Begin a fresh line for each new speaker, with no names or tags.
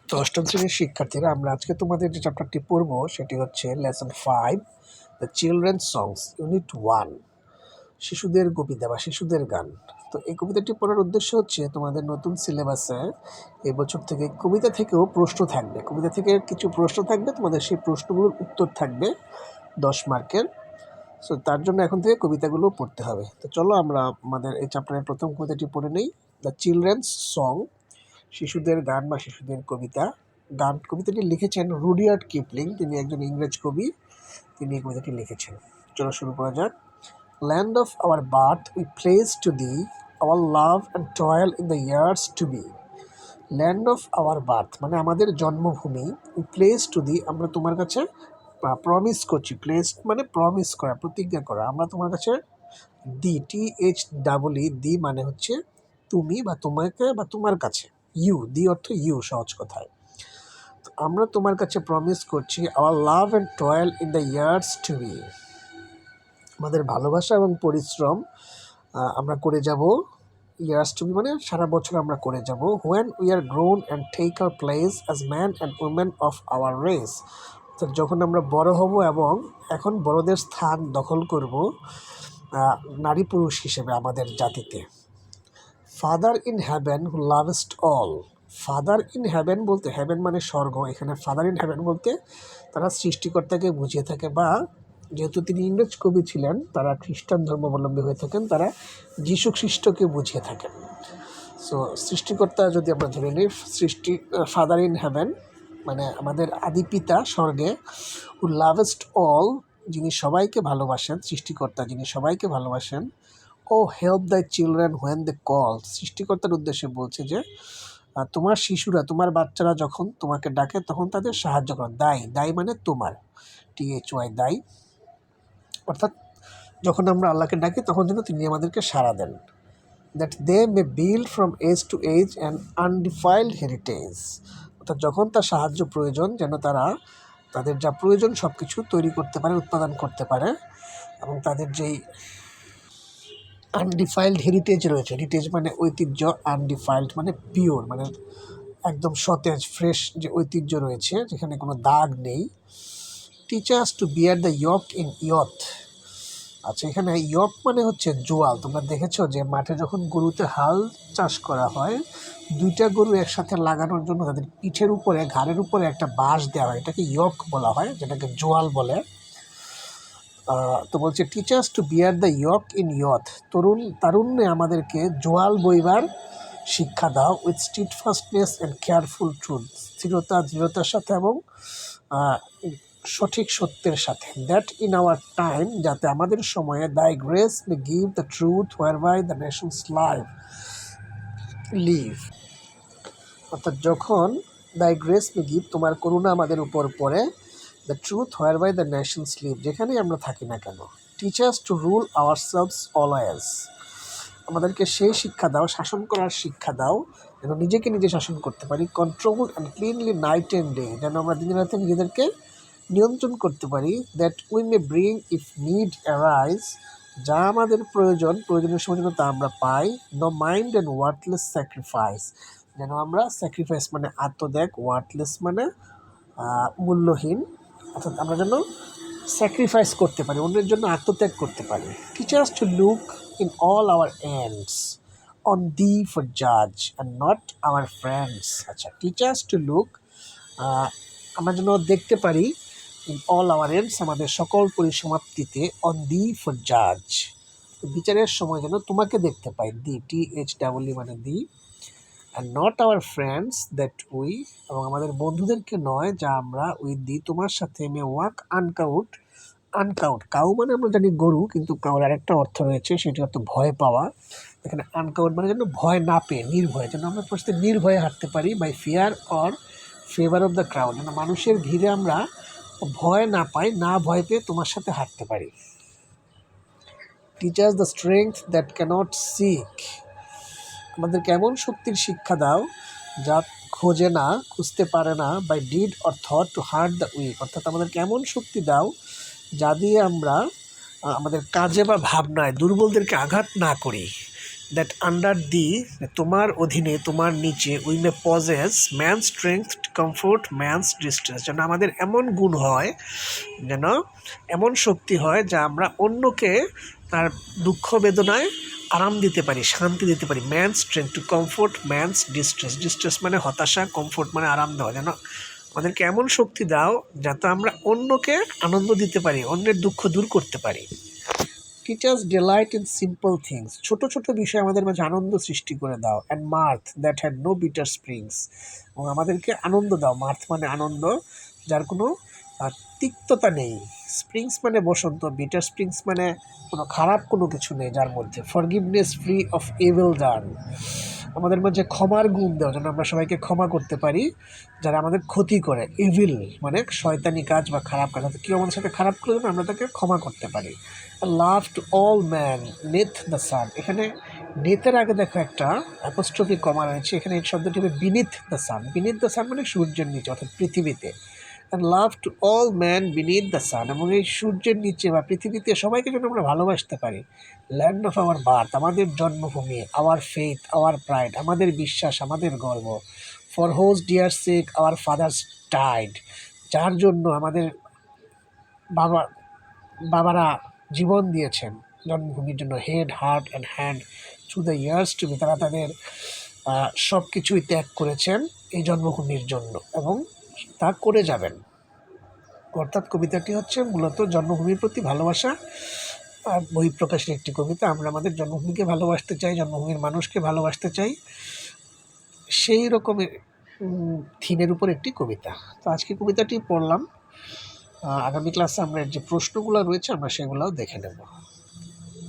তো অষ্টম শ্রেণীর শিক্ষার্থীরা, আমরা আজকে তোমাদের যে চ্যাপ্টারটি পড়ব সেটি হচ্ছে lesson 5, the children songs, unit 1, শিশুদের কবিতা বা শিশুদের গান। তো এই কবিতাটি পড়ার উদ্দেশ্য হচ্ছে তোমাদের নতুন সিলেবাসে এবছর থেকে কবিতা থেকেও প্রশ্ন থাকবে। কবিতা থেকে কিছু প্রশ্ন থাকবে, তোমাদের সেই প্রশ্নগুলোর উত্তর থাকবে 10 মার্কের। সো তার জন্য এখন থেকে কবিতাগুলো পড়তে হবে। তো চলো আমরা আমাদের এই চ্যাপ্টারের প্রথম কবিতাটি পড়ে নেই, দ্য চিলড্রেন্স সং, শিশুদের গান বা শিশুদের কবিতা। কবিতাটি লিখেছেন রুডিয়ার্ড কিপলিং, তিনি একজন ইংরেজ কবি, তিনি এই কবিতাটি লিখেছেন। চলো শুরু করা যাক। Land of our birth we pledge to thee, our love and toil in the years to be. Land of our birth মানে আমাদের জন্মভূমি, উই প্লেস টু দি আমরা তোমার কাছে প্রমিস করছি। প্লেস মানে প্রমিস করা, প্রতিজ্ঞা করা। আমরা তোমার কাছে দি, THEE, দি মানে হচ্ছে তুমি বা তোমাকে বা তোমার কাছে। ইউ, দি অর্থ ইউ সহজ কথায়। তো আমরা তোমার কাছে প্রমিস করছি, our love and toil in the years to be, আমাদের ভালোবাসা এবং পরিশ্রম আমরা করে যাব। ইয়ার্স টু বি মানে সারা বছর আমরা করে যাব। When we are grown and take our place as man and women of our race, তো যখন আমরা বড় হব এবং এখন বড়দের স্থান দখল করব নারী পুরুষ হিসেবে আমাদের জাতিতে। Father in heaven who lovest all, father in heaven বলতে, হ্যাভেন মানে স্বর্গ, এখানে ফাদার ইন হ্যাভেন বলতে তারা সৃষ্টিকর্তাকে বুঝিয়ে থাকে, বা যেহেতু তিনি ইংরেজ কবি ছিলেন, তারা খ্রিস্টান ধর্মাবলম্বী হয়ে থাকেন, তারা যীশু খ্রিস্টকে বুঝিয়ে থাকেন। সো সৃষ্টিকর্তা যদি আমরা ধরে নিই, ফাদার ইন হ্যাভেন মানে আমাদের আদি পিতা স্বর্গে, হু লাভেস্ট অল যিনি সবাইকে ভালোবাসেন, সৃষ্টিকর্তা যিনি সবাইকে ভালোবাসেন। O help the children when they call, সৃষ্টিকর্তার উদ্দেশ্যে বলছে যে তোমার শিশুরা, তোমার বাচ্চারা যখন তোমাকে ডাকে তখন তাদের সাহায্য করো। দায় মানে তোমার, THY দায়, অর্থাৎ যখন আমরা আল্লাহকে ডাকি তখন যেন তিনি আমাদেরকে সাড়া দেন। That they may build from age to age and undefiled heritage, অর্থাৎ যখন তার সাহায্য প্রয়োজন যেন তারা তাদের যা প্রয়োজন সব কিছু তৈরি করতে পারে, উৎপাদন করতে পারে, এবং তাদের যেই আনডিফাইলড হেরিটেজ রয়েছে, হেরিটেজ মানে ঐতিহ্য, আনডিফাইলড মানে পিওর মানে একদম সতেজ ফ্রেশ যে ঐতিহ্য রয়েছে যেখানে কোনো দাগ নেই। Teach us to bear the yoke in youth, আচ্ছা এখানে ইয়ক মানে হচ্ছে জোয়াল। তোমরা দেখেছো যে মাঠে যখন গরুতে হাল চাষ করা হয়, দুইটা গরু একসাথে লাগানোর জন্য তাদের পিঠের উপরে, ঘাড়ের উপরে একটা বাঁশ দেওয়া হয়, এটাকে ইয়ক বলা হয়, যেটাকে জোয়াল বলে। তো বলছে teachers to bear the yoke in youth, তারুণ্যে আমাদেরকে জোয়াল বইবার শিক্ষা দাও। With steadfastness and careful truth, স্থিরতা দৃঢ়তার সাথে এবং সঠিক সত্যের সাথে। দ্যাট ইন আওয়ার টাইম, যাতে আমাদের সময়ে, thy grace may give the truth whereby the nations live live, অর্থাৎ যখন দাই গ্রেস মে গিভ তোমার করুণা আমাদের উপর পড়ে, the truth whereby the nations live যেখানেই আমরা থাকি না কেন। Teach us to rule ourselves always, আমাদেরকে সেই শিক্ষা দাও, শাসন করার শিক্ষা দাও যেন নিজেকে নিজে শাসন করতে পারি। Control and cleanly night and day, যেন আমরা দিনে রাতে নিজেদেরকে নিয়ন্ত্রণ করতে পারি। That we may bring if need arise, যা আমাদের প্রয়োজনীয় সময় যেন তা আমরা পাই। No mind and worthless sacrifice, যেন আমরা স্যাক্রিফাইস মানে আত্মত্যাগ, ওয়ার্থলেস মানে মূল্যহীন, অর্থাৎ আমরা যেন স্যাক্রিফাইস করতে পারি, অন্যের জন্য আত্মত্যাগ করতে পারি। Teachers to look in all our ends on the for জাজ অ্যান্ড নট আওয়ার ফ্রেন্ডস। আচ্ছা, টিচার্স টু লুক আমরা যেন দেখতে পারি, ইন অল আওয়ার এন্ডস আমাদের সকল পরিসমাপ্তিতে, অন দি ফর জাজ বিচারের সময় যেন তোমাকে দেখতে পাই, দি THEE মানে thee, and not our friends that we, এবং আমাদের বন্ধুদেরকে নয় যা আমরা, উইথ দি তোমার সাথে, মে ওয়াক আনকাউট, কাউ মানে আমরা জানি গরু, কিন্তু কাউর আরেকটা অর্থ রয়েছে, সেটি অর্থ ভয় পাওয়া। এখানে আনকাউট মানে যেন ভয় না পেয়ে, নির্ভয়, যেন আমরা প্রশ্নে নির্ভয়ে হাঁটতে পারি। By fear or favour of the crowd, যেন মানুষের ভিড়ে আমরা ভয় না পাই, না ভয় পেয়ে তোমার সাথে হাঁটতে পারি। Teach us the strength that cannot seek, আমাদেরকে এমন শক্তির শিক্ষা দাও যা খোঁজে না, খুঁজতে পারে না। By deed or thought to hurt the weak, অর্থাৎ আমাদেরকে এমন শক্তি দাও যা দিয়ে আমরা আমাদের কাজে বা ভাবনায় দুর্বলদেরকে আঘাত না করি। দ্যাট আন্ডার দি, তোমার অধীনে, তোমার নিচে, we may possess man strength comfort man's distress, যেন আমাদের এমন গুণ হয়, যেন এমন শক্তি হয় যা আমরা অন্যকে তার দুঃখ বেদনায় আরাম দিতে পারি, শান্তি দিতে পারি। Man strength two comfort man's distress, distress মানে হতাশা, কমফোর্ট মানে আরাম দেওয়া, যেন আমাদেরকে এমন শক্তি দাও যাতে আমরা অন্যকে আনন্দ দিতে পারি, অন্যের দুঃখ দূর করতে পারি। Teach us delight in simple things, ছোট ছোট বিষয় আমাদের মাঝে আনন্দ সৃষ্টি করে দাও। And mirth that had no bitter springs, এবং আমাদেরকে আনন্দ দাও। মার্থ মানে আনন্দ, যার কোনো তিক্ততা নেই। স্প্রিংস মানে বসন্ত, বিটার স্প্রিংস মানে কোনো খারাপ কোনো কিছু নেই যার মধ্যে। ফরগিভনেস ফ্রি অফ এভিল ডান, আমাদের মাঝে ক্ষমার গুণ দেওয়া, যেন আমরা সবাইকে ক্ষমা করতে পারি যারা আমাদের ক্ষতি করে। ইভিল মানে শয়তানি কাজ বা খারাপ কাজ, কেউ আমাদের সাথে খারাপ করে যেন আমরা তাকে ক্ষমা করতে পারি। Love to all man neath the sun, এখানে নেথের আগে দেখো একটা অ্যাপোস্ট্রফি কমা রয়েছে, এখানে এই শব্দটি হবে beneath the sun. Beneath the sun মানে সূর্যের নিচে, অর্থাৎ পৃথিবীতে। And love to all man beneath the sun, এবং এই সূর্যের নিচে বা পৃথিবীতে সবাইকে যেন আমরা ভালোবাসতে পারি। ল্যান্ড অফ আওয়ার বার্থ, আমাদের জন্মভূমি। আওয়ার ফেথ আওয়ার প্রাইড, আমাদের বিশ্বাস, আমাদের গর্ব। For whose dear sake our fathers died, যার জন্য আমাদের বাবারা জীবন দিয়েছেন জন্মভূমির জন্য। Head heart and hand through the years to be, তারা তাদের সব কিছুই ত্যাগ করেছেন এই জন্মভূমির জন্য, এবং তা করে যাবেন। অর্থাৎ কবিতাটি হচ্ছে মূলত জন্মভূমির প্রতি ভালোবাসা আর বহিঃপ্রকাশের একটি কবিতা। আমরা আমাদের জন্মভূমিকে ভালোবাসতে চাই, জন্মভূমির মানুষকে ভালোবাসতে চাই, সেই রকমের থিমের উপর একটি কবিতা। তো আজকে কবিতাটি পড়লাম। আগামী ক্লাসে আমরা যে প্রশ্নগুলো রয়েছে আমরা সেগুলোও দেখে নেব।